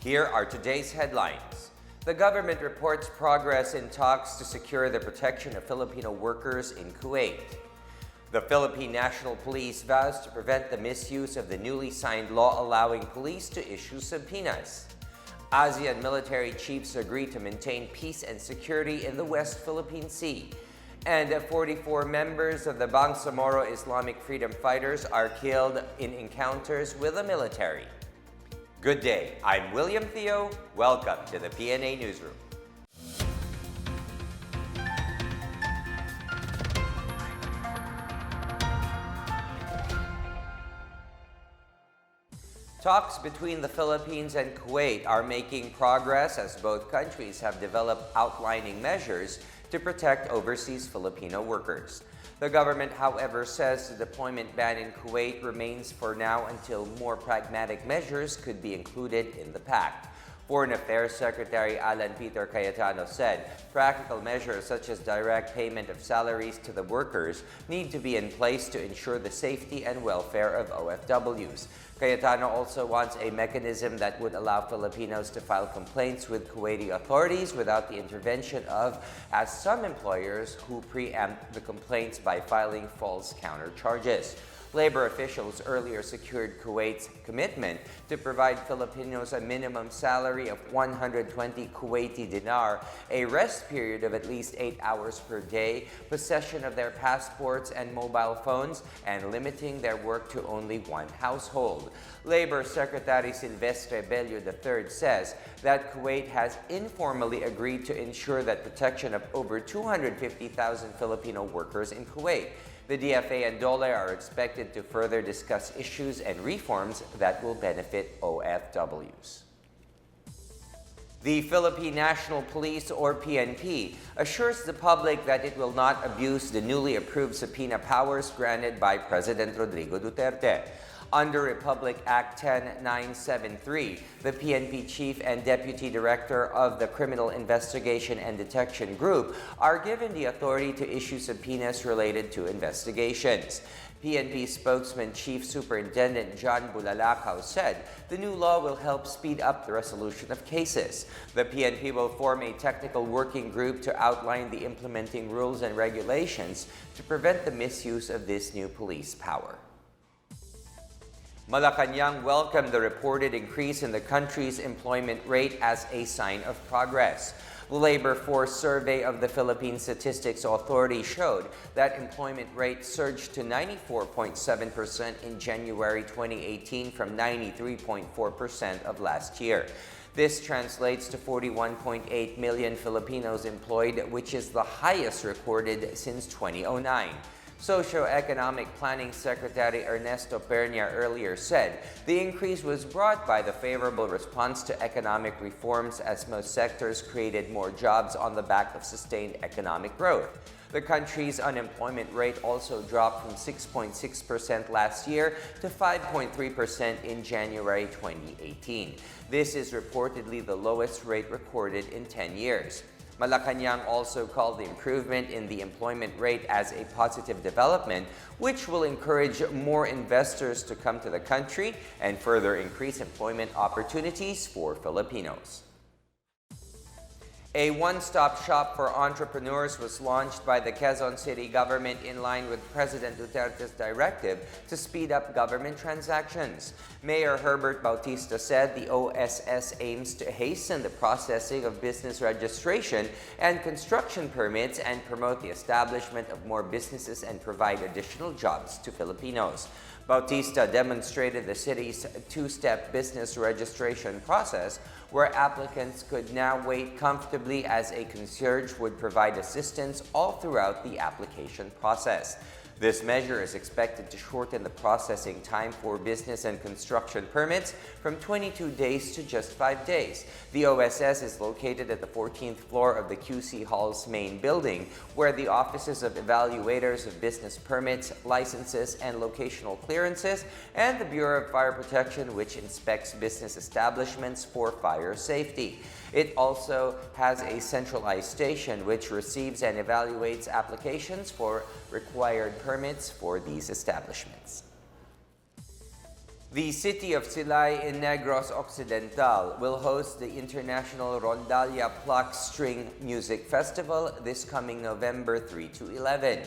Here are today's headlines. The government reports progress in talks to secure the protection of Filipino workers in Kuwait. The Philippine National Police vows to prevent the misuse of the newly signed law allowing police to issue subpoenas. ASEAN military chiefs agree to maintain peace and security in the West Philippine Sea. And 44 members of the Bangsamoro Islamic Freedom Fighters are killed in encounters with the military. Good day, I'm William Theo. Welcome to the PNA Newsroom. Talks between the Philippines and Kuwait are making progress as both countries have developed outlining measures to protect overseas Filipino workers. The government, however, says the deployment ban in Kuwait remains for now until more pragmatic measures could be included in the pact. Foreign Affairs Secretary Alan Peter Cayetano said practical measures such as direct payment of salaries to the workers need to be in place to ensure the safety and welfare of OFWs. Cayetano also wants a mechanism that would allow Filipinos to file complaints with Kuwaiti authorities without the intervention of, as some employers who preempt the complaints by filing false countercharges. Labor officials earlier secured Kuwait's commitment to provide Filipinos a minimum salary of 120 Kuwaiti dinar, a rest period of at least 8 hours per day, possession of their passports and mobile phones, and limiting their work to only one household. Labor Secretary Silvestre Bello III says that Kuwait has informally agreed to ensure that protection of over 250,000 Filipino workers in Kuwait. The DFA and DOLE are expected to further discuss issues and reforms that will benefit OFWs. The Philippine National Police, or PNP, assures the public that it will not abuse the newly approved subpoena powers granted by President Rodrigo Duterte. Under Republic Act 10973, the PNP Chief and Deputy Director of the Criminal Investigation and Detection Group are given the authority to issue subpoenas related to investigations. PNP spokesman Chief Superintendent John Bulalakaw said the new law will help speed up the resolution of cases. The PNP will form a technical working group to outline the implementing rules and regulations to prevent the misuse of this new police power. Malacanang welcomed the reported increase in the country's employment rate as a sign of progress. The labor force survey of the Philippine Statistics Authority showed that employment rate surged to 94.7% in January 2018 from 93.4% of last year. This translates to 41.8 million Filipinos employed, which is the highest recorded since 2009. Socio-Economic Planning Secretary Ernesto Pernia earlier said the increase was brought by the favorable response to economic reforms as most sectors created more jobs on the back of sustained economic growth. The country's unemployment rate also dropped from 6.6% last year to 5.3% in January 2018. This is reportedly the lowest rate recorded in 10 years. Malacanang also called the improvement in the employment rate as a positive development, which will encourage more investors to come to the country and further increase employment opportunities for Filipinos. A one-stop shop for entrepreneurs was launched by the Quezon City government in line with President Duterte's directive to speed up government transactions. Mayor Herbert Bautista said the OSS aims to hasten the processing of business registration and construction permits and promote the establishment of more businesses and provide additional jobs to Filipinos. Bautista demonstrated the city's two-step business registration process, where applicants could now wait comfortably as a concierge would provide assistance all throughout the application process. This measure is expected to shorten the processing time for business and construction permits from 22 days to just 5 days. The OSS is located at the 14th floor of the QC Hall's main building, where the offices of evaluators of business permits, licenses, and locational clearances, and the Bureau of Fire Protection, which inspects business establishments for fire safety. It also has a centralized station which receives and evaluates applications for required permits for these establishments. The city of Silay in Negros Occidental will host the International Rondalia Pluck String Music Festival this coming November 3 to 11.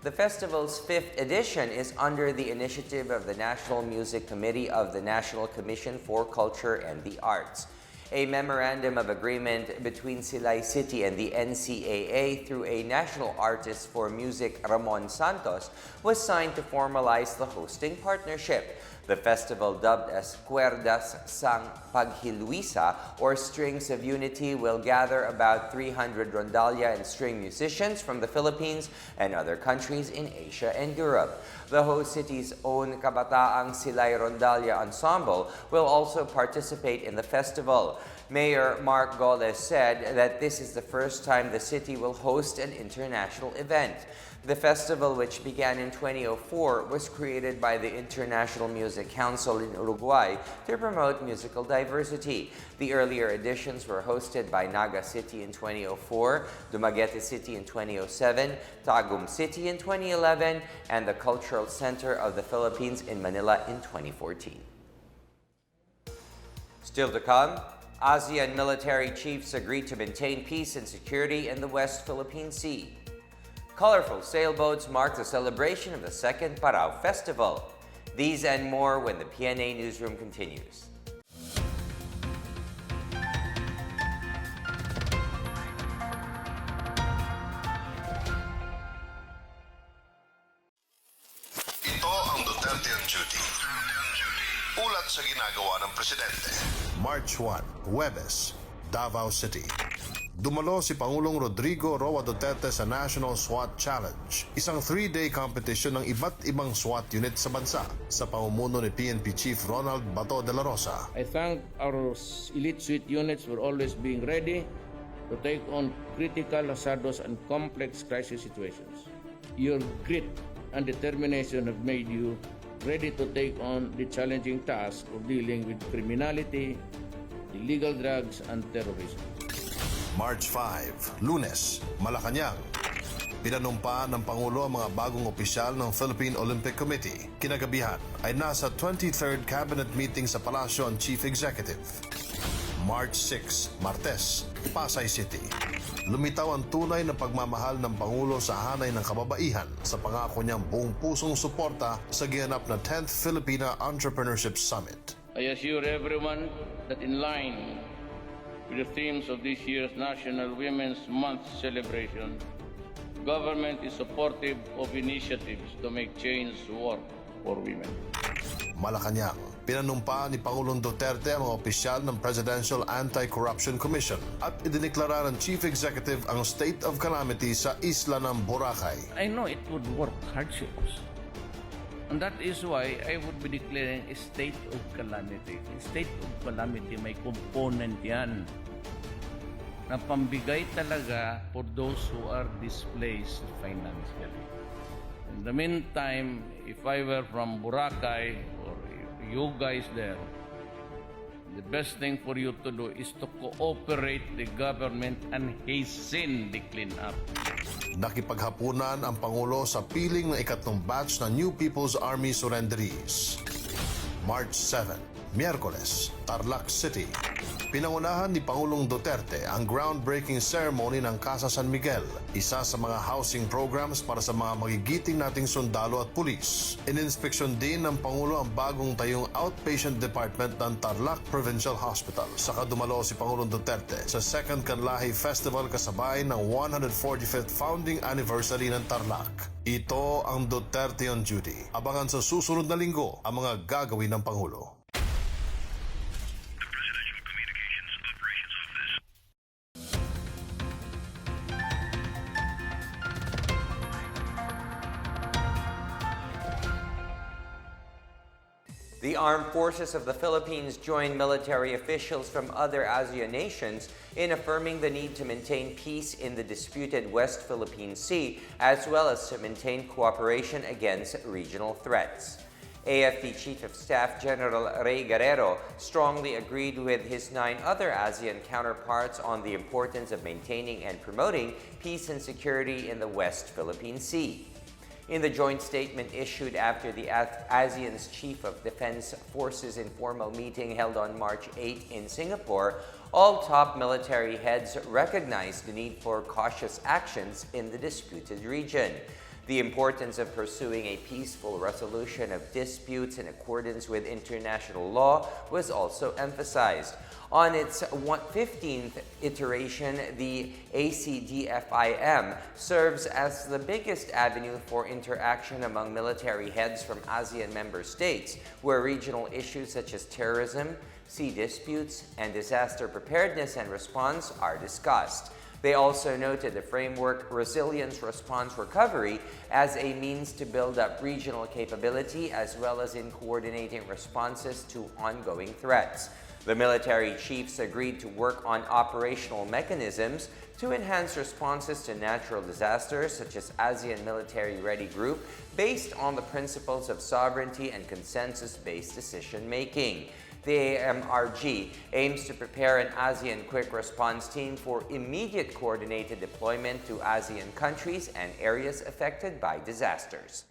The festival's 5th edition is under the initiative of the National Music Committee of the National Commission for Culture and the Arts. A memorandum of agreement between Silay City and the NCAA through a National Artist for Music, Ramon Santos, was signed to formalize the hosting partnership. The festival, dubbed as Cuerdas sang Paghiluisa, or Strings of Unity, will gather about 300 rondalia and string musicians from the Philippines and other countries in Asia and Europe. The host city's own Kabataang Silay Rondalia Ensemble will also participate in the festival. Mayor Mark Goles said that this is the first time the city will host an international event. The festival, which began in 2004, was created by the International Music Council in Uruguay to promote musical diversity. The earlier editions were hosted by Naga City in 2004, Dumaguete City in 2007, Tagum City in 2011, and the Cultural Center of the Philippines in Manila in 2014. Still to come, ASEAN military chiefs agreed to maintain peace and security in the West Philippine Sea. Colorful sailboats mark the celebration of the second Parao Festival. These and more when the PNA Newsroom continues. Ito ang Duterte on Duty. Ulat sa ginagawa ng Presidente. March 1, Huwebes, Davao City. Dumalo si Pangulong Rodrigo Roa Duterte sa National SWAT Challenge, isang 3-day competition ng iba't ibang SWAT unit sa bansa, sa pamumuno ni PNP Chief Ronald Bato de la Rosa. I thank our elite SWAT units for always being ready to take on critical, hazardous, and complex crisis situations. Your grit and determination have made you ready to take on the challenging task of dealing with criminality, illegal drugs, and terrorism. March 5, Lunes, Malacanang. Pinanumpa ng Pangulo ang mga bagong opisyal ng Philippine Olympic Committee. Kinagabihan ay nasa 23rd Cabinet meeting sa Palasyo ang Chief Executive. March 6, Martes, Pasay City. Lumitaw ang tunay na pagmamahal ng Pangulo sa hanay ng kababaihan sa pangako niyang buong pusong suporta sa giganap na 10th Filipina Entrepreneurship Summit. I assure everyone that in line with the themes of this year's National Women's Month celebration, government is supportive of initiatives to make change work for women. Malacanang, pinanumpa ni Pangulong Duterte ang mga opisyal ng Presidential Anti-Corruption Commission at idiniklara ng Chief Executive ang state of calamity sa isla ng Boracay. I know it would work hardships. And that is why I would be declaring a state of calamity. A state of calamity, may component yan na pambigay talaga for those who are displaced financially. In the meantime, if I were from Boracay or you guys there, the best thing for you to do is to cooperate the government and hasten the cleanup. Nakipaghapunan ang Pangulo sa piling ng ikatlong batch ng New People's Army surrenderies. March 7, Miyerkules, Tarlac City. Pinangunahan ni Pangulong Duterte ang groundbreaking ceremony ng Casa San Miguel, isa sa mga housing programs para sa mga magigiting nating sundalo at pulis. Ininspeksyon din ng Pangulo ang bagong tayong outpatient department ng Tarlac Provincial Hospital. Saka dumalo si Pangulong Duterte sa Second Kanlahi Festival kasabay ng 145th founding anniversary ng Tarlac. Ito ang Duterte on Duty. Abangan sa susunod na linggo ang mga gagawin ng Pangulo. The armed forces of the Philippines joined military officials from other ASEAN nations in affirming the need to maintain peace in the disputed West Philippine Sea, as well as to maintain cooperation against regional threats. AFP Chief of Staff General Rey Guerrero strongly agreed with his 9 other ASEAN counterparts on the importance of maintaining and promoting peace and security in the West Philippine Sea. In the joint statement issued after the ASEAN's Chief of Defense Forces informal meeting held on March 8 in Singapore, all top military heads recognized the need for cautious actions in the disputed region. The importance of pursuing a peaceful resolution of disputes in accordance with international law was also emphasized. On its 15th iteration, the ACDFIM serves as the biggest avenue for interaction among military heads from ASEAN member states, where regional issues such as terrorism, sea disputes, and disaster preparedness and response are discussed. They also noted the framework Resilience Response Recovery as a means to build up regional capability as well as in coordinating responses to ongoing threats. The military chiefs agreed to work on operational mechanisms to enhance responses to natural disasters such as ASEAN Military Ready Group based on the principles of sovereignty and consensus-based decision-making. The AMRG aims to prepare an ASEAN Quick Response Team for immediate coordinated deployment to ASEAN countries and areas affected by disasters.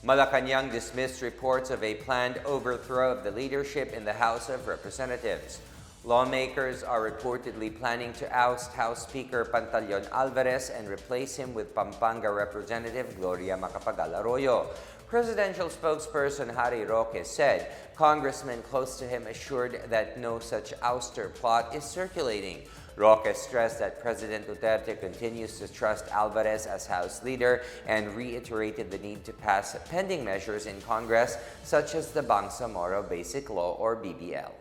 Malacanang dismissed reports of a planned overthrow of the leadership in the House of Representatives. Lawmakers are reportedly planning to oust House Speaker Pantaleon Alvarez and replace him with Pampanga Representative Gloria Macapagal Arroyo. Presidential spokesperson Harry Roque said congressmen close to him assured that no such ouster plot is circulating. Roque stressed that President Duterte continues to trust Alvarez as House Leader and reiterated the need to pass pending measures in Congress such as the Bangsamoro Basic Law or BBL.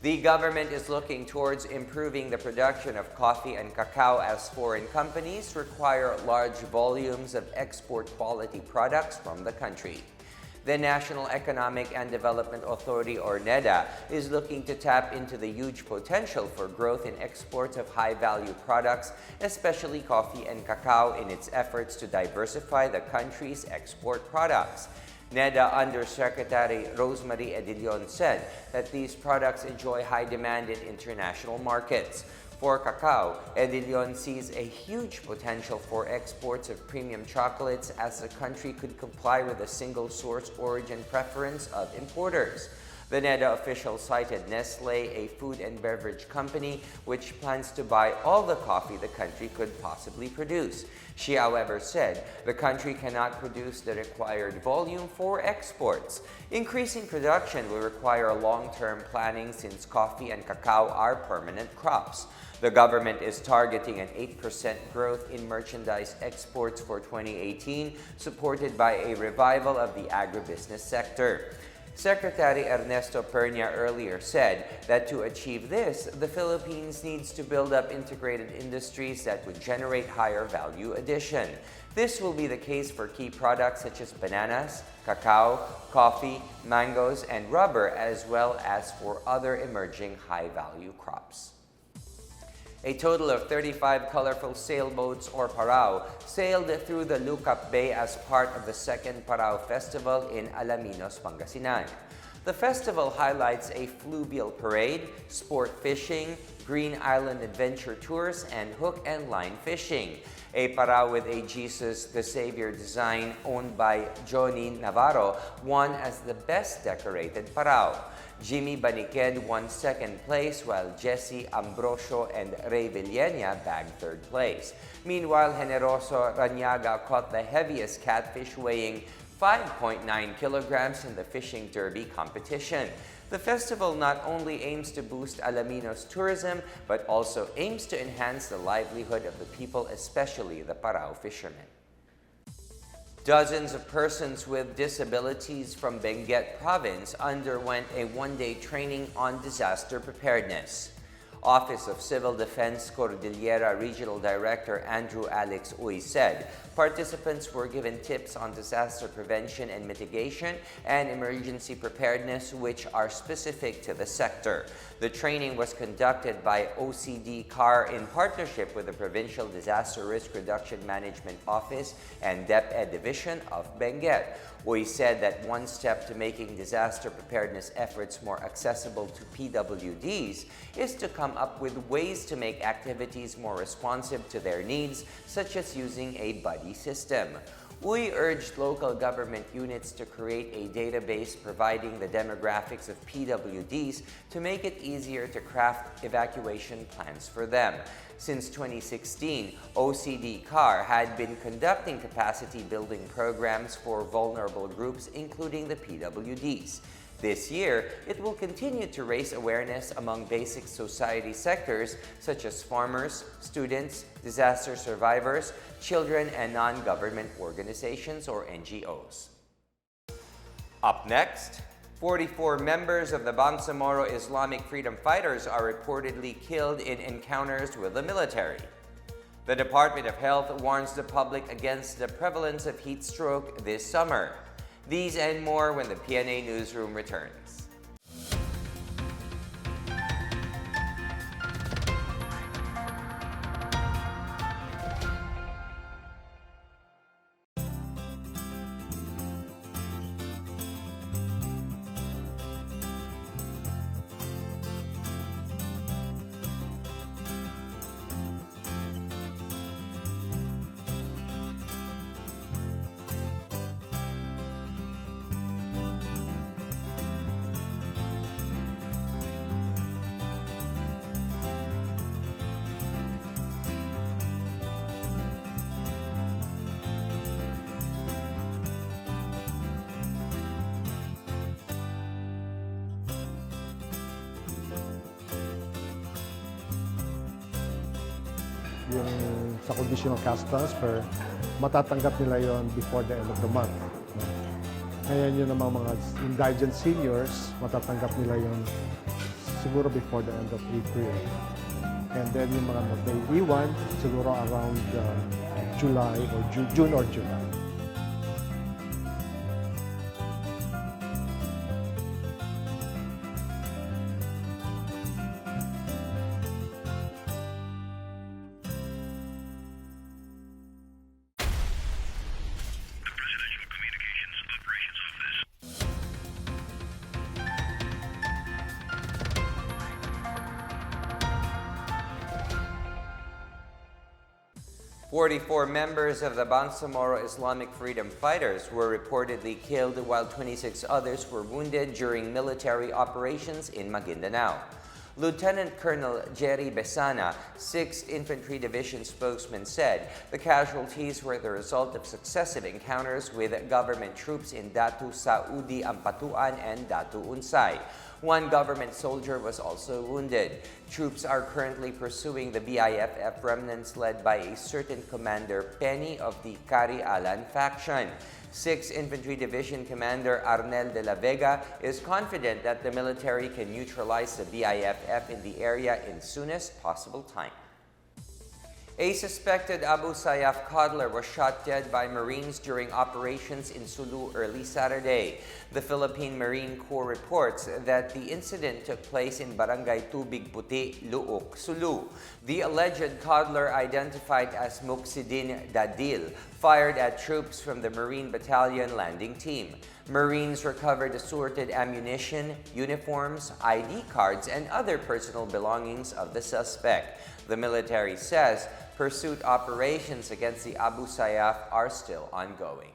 The government is looking towards improving the production of coffee and cacao as foreign companies require large volumes of export quality products from the country. The National Economic and Development Authority, or NEDA, is looking to tap into the huge potential for growth in exports of high-value products, especially coffee and cacao, in its efforts to diversify the country's export products. NEDA Undersecretary Rosemary Edilion said that these products enjoy high demand in international markets. For cacao, Edilion sees a huge potential for exports of premium chocolates as the country could comply with a single source origin preference of importers. The NEDA official cited Nestle, a food and beverage company, which plans to buy all the coffee the country could possibly produce. She, however, said the country cannot produce the required volume for exports. Increasing production will require long-term planning since coffee and cacao are permanent crops. The government is targeting an 8% growth in merchandise exports for 2018, supported by a revival of the agribusiness sector. Secretary Ernesto Pernia earlier said that to achieve this, the Philippines needs to build up integrated industries that would generate higher value addition. This will be the case for key products such as bananas, cacao, coffee, mangoes, and rubber, as well as for other emerging high-value crops. A total of 35 colorful sailboats or parao sailed through the Lucap Bay as part of the second Parao Festival in Alaminos, Pangasinan. The festival highlights a fluvial parade, sport fishing, Green Island adventure tours, and hook and line fishing. A parao with a Jesus the Savior design owned by Johnny Navarro won as the best decorated parao. Jimmy Baniqued won second place, while Jesse Ambrosio and Ray Villena bagged third place. Meanwhile, Generoso Ranyaga caught the heaviest catfish, weighing 5.9 kilograms in the fishing derby competition. The festival not only aims to boost Alaminos tourism, but also aims to enhance the livelihood of the people, especially the parao fishermen. Dozens of persons with disabilities from Benguet Province underwent a one-day training on disaster preparedness. Office of Civil Defense Cordillera Regional Director Andrew Alex Uy said participants were given tips on disaster prevention and mitigation and emergency preparedness, which are specific to the sector. The training was conducted by OCD CAR in partnership with the Provincial Disaster Risk Reduction Management Office and DepEd Division of Benguet. Uy said that one step to making disaster preparedness efforts more accessible to PWDs is to come come up with ways to make activities more responsive to their needs, such as using a buddy system. We urged local government units to create a database providing the demographics of PWDs to make it easier to craft evacuation plans for them. Since 2016, OCD CAR had been conducting capacity building programs for vulnerable groups, including the PWDs. This year, it will continue to raise awareness among basic society sectors such as farmers, students, disaster survivors, children, and non-government organizations or NGOs. Up next, 44 members of the Bangsamoro Islamic Freedom Fighters are reportedly killed in encounters with the military. The Department of Health warns the public against the prevalence of heat stroke this summer. These and more when the PNA Newsroom returns. Yung sa conditional cash transfer, matatanggap nila yon before the end of the month. Ngayon yun namang mga indigent seniors, matatanggap nila yon siguro before the end of April. And then yung mga mag-iwan, siguro around July or June or July. 44 members of the Bangsamoro Islamic Freedom Fighters were reportedly killed while 26 others were wounded during military operations in Maguindanao. Lieutenant Colonel Jerry Besana, 6th Infantry Division spokesman, said the casualties were the result of successive encounters with government troops in Datu Saudi Ampatuan and Datu Unsay. One government soldier was also wounded. Troops are currently pursuing the BIFF remnants led by a certain Commander Penny of the Kari Alan faction. 6th Infantry Division Commander Arnel de la Vega is confident that the military can neutralize the BIFF in the area in soonest possible time. A suspected Abu Sayyaf coddler was shot dead by Marines during operations in Sulu early Saturday. The Philippine Marine Corps reports that the incident took place in Barangay Tubig Puti, Luok, Sulu. The alleged coddler, identified as Muksidin Dadil, fired at troops from the Marine Battalion landing team. Marines recovered assorted ammunition, uniforms, ID cards, and other personal belongings of the suspect. The military says pursuit operations against the Abu Sayyaf are still ongoing.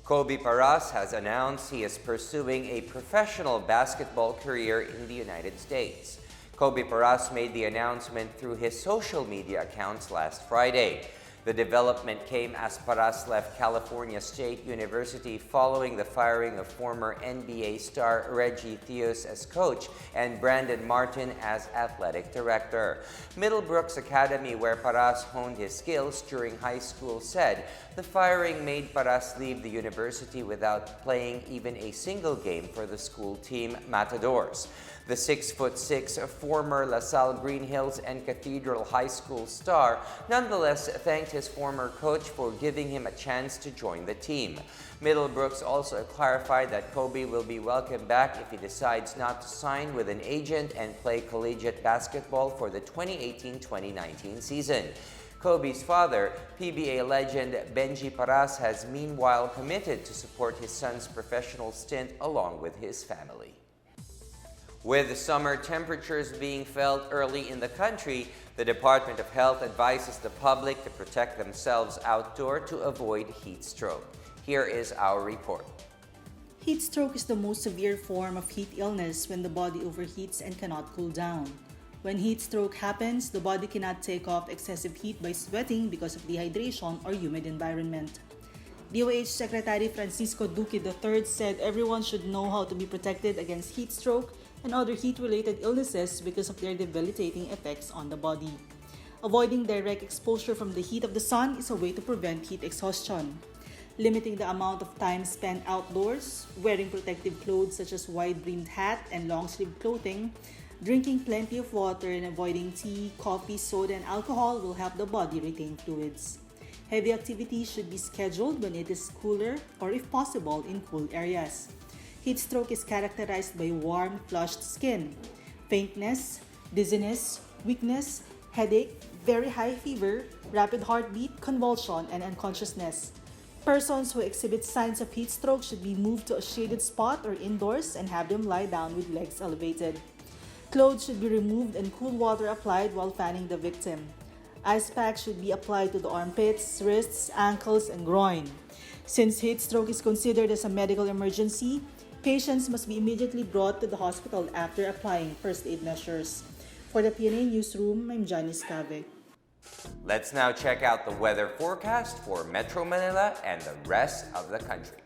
Kobe Paras has announced he is pursuing a professional basketball career in the United States. Kobe Paras made the announcement through his social media accounts last Friday. The development came as Paras left California State University following the firing of former NBA star Reggie Theus as coach and Brandon Martin as athletic director. Middlebrooks Academy, where Paras honed his skills during high school, said the firing made Paras leave the university without playing even a single game for the school team Matadors. The 6'6" former LaSalle Green Hills and Cathedral High School star nonetheless thanked his former coach for giving him a chance to join the team. Middlebrooks also clarified that Kobe will be welcome back if he decides not to sign with an agent and play collegiate basketball for the 2018-2019 season. Kobe's father, PBA legend Benji Paras, has meanwhile committed to support his son's professional stint along with his family. With the summer temperatures being felt early in the country, the Department of Health advises the public to protect themselves outdoor to avoid heat stroke. Here is our report. Heat stroke is the most severe form of heat illness when the body overheats and cannot cool down. When heat stroke happens, the body cannot take off excessive heat by sweating because of dehydration or humid environment. DOH Secretary Francisco Duque III said everyone should know how to be protected against heat stroke and other heat-related illnesses because of their debilitating effects on the body. Avoiding direct exposure from the heat of the sun is a way to prevent heat exhaustion. Limiting the amount of time spent outdoors, wearing protective clothes such as wide-brimmed hat and long-sleeve clothing, drinking plenty of water and avoiding tea, coffee, soda, and alcohol will help the body retain fluids. Heavy activity should be scheduled when it is cooler or, if possible, in cool areas. Heat stroke is characterized by warm, flushed skin, faintness, dizziness, weakness, headache, very high fever, rapid heartbeat, convulsion, and unconsciousness. Persons who exhibit signs of heat stroke should be moved to a shaded spot or indoors and have them lie down with legs elevated. Clothes should be removed and cool water applied while fanning the victim. Ice packs should be applied to the armpits, wrists, ankles, and groin. Since heat stroke is considered as a medical emergency, patients must be immediately brought to the hospital after applying first aid measures. For the PNA Newsroom, I'm Janice Cave. Let's now check out the weather forecast for Metro Manila and the rest of the country.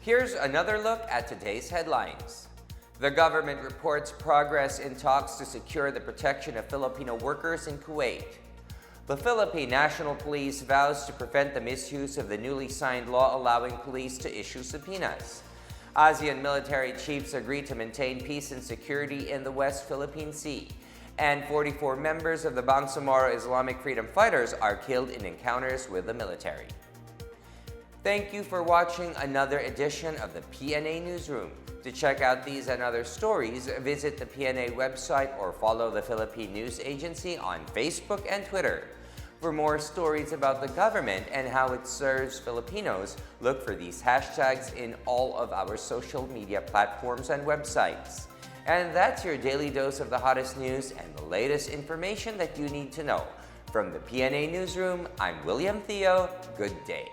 Here's another look at today's headlines. The government reports progress in talks to secure the protection of Filipino workers in Kuwait. The Philippine National Police vows to prevent the misuse of the newly signed law allowing police to issue subpoenas. ASEAN military chiefs agree to maintain peace and security in the West Philippine Sea. And 44 members of the Bangsamoro Islamic Freedom Fighters are killed in encounters with the military. Thank you for watching another edition of the PNA Newsroom. To check out these and other stories, visit the PNA website or follow the Philippine News Agency on Facebook and Twitter. For more stories about the government and how it serves Filipinos, look for these hashtags in all of our social media platforms and websites. And that's your daily dose of the hottest news and the latest information that you need to know. From the PNA Newsroom, I'm William Theo. Good day.